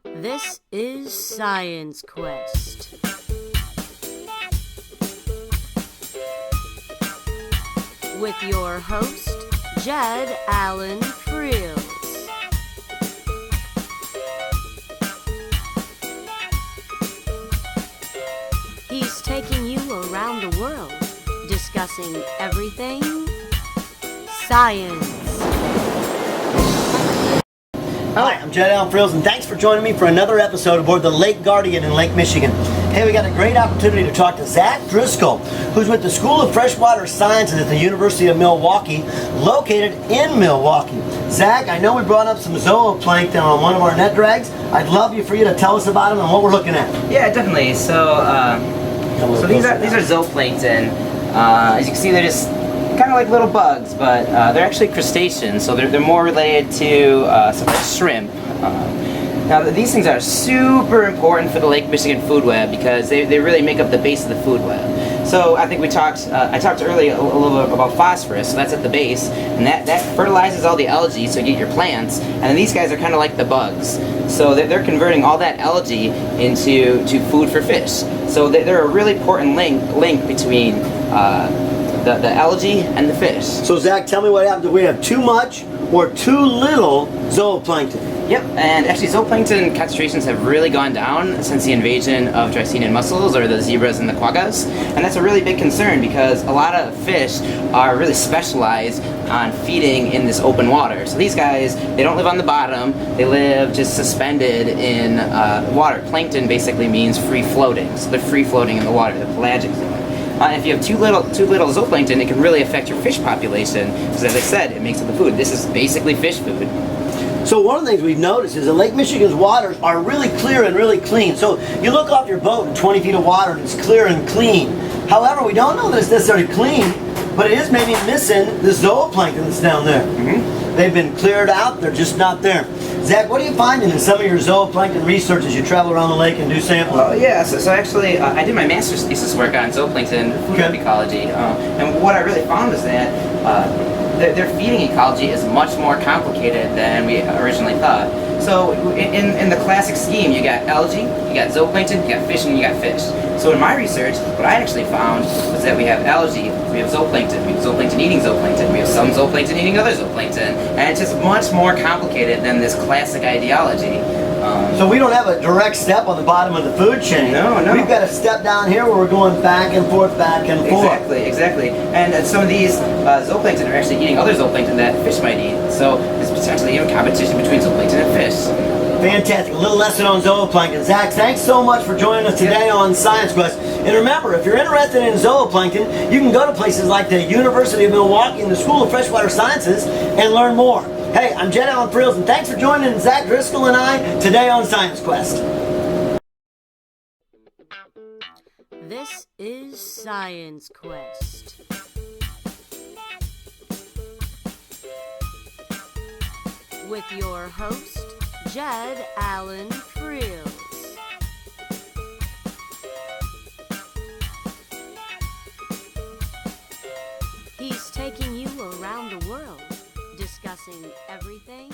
This is Science Quest. With your host, Jed Allen Friels. He's taking you around the world, discussing everything science. Hi, I'm Jed Allen Friels, and thanks for joining me for another episode aboard the Lake Guardian in Lake Michigan. Hey, we got a great opportunity to talk to Zach Driscoll, who's with the School of Freshwater Sciences at the University of Milwaukee, located in Milwaukee. Zach, I know we brought up some zooplankton on one of our net drags. I'd love for you to tell us about them and what we're looking at. Yeah, definitely. So these are zooplankton. As you can see, they're just kind of like little bugs, but they're actually crustaceans, so they're more related to something like shrimp. Now these things are super important for the Lake Michigan food web because they really make up the base of the food web. So I think I talked earlier a little bit about phosphorus, so that's at the base, and that fertilizes all the algae so you get your plants, and then these guys are kind of like the bugs. So they're converting all that algae into food for fish. So they're a really important link between the algae and the fish. So Zach, tell me what happens if we have too much or too little zooplankton. Yep, and actually zooplankton concentrations have really gone down since the invasion of Dracaenian mussels, or the zebras and the quaggas, and that's a really big concern because a lot of fish are really specialized on feeding in this open water. So these guys, they don't live on the bottom, they live just suspended in water. Plankton basically means free floating, so they're free floating in the water, the pelagic zone. If you have too little zooplankton, it can really affect your fish population because, as I said, it makes up the food. This is basically fish food. So one of the things we've noticed is that Lake Michigan's waters are really clear and really clean. So you look off your boat in 20 feet of water and it's clear and clean. However, we don't know that it's necessarily clean, but it is maybe missing the zooplankton that's down there. Mm-hmm. They've been cleared out, they're just not there. Zach, what are you finding in some of your zooplankton research as you travel around the lake and do sampling? Oh yeah, so actually I did my master's thesis work on zooplankton food web ecology, and what I really found is that their feeding ecology is much more complicated than we originally thought. So in the classic scheme, you got algae, you got zooplankton, you got fish, and you got fish. So in my research, what I actually found was that we have algae, we have zooplankton, we have zooplankton eating zooplankton, we have some zooplankton eating other zooplankton, and it's just much more complicated than this classic ideology. So we don't have a direct step on the bottom of the food chain. No. We've got a step down here where we're going back and forth, back and forth. Exactly. And some of these zooplankton are actually eating other zooplankton that fish might eat. So there's potentially even competition between zooplankton and fish. Fantastic. A little lesson on zooplankton. Zach, thanks so much for joining us today on Science Quest. And remember, if you're interested in zooplankton, you can go to places like the University of Milwaukee and the School of Freshwater Sciences and learn more. Hey, I'm Jed Allen Friels, and thanks for joining Zach Driscoll and I today on Science Quest. This is Science Quest. With your host, Jed Allen Friels. He's taking you around the world, discussing everything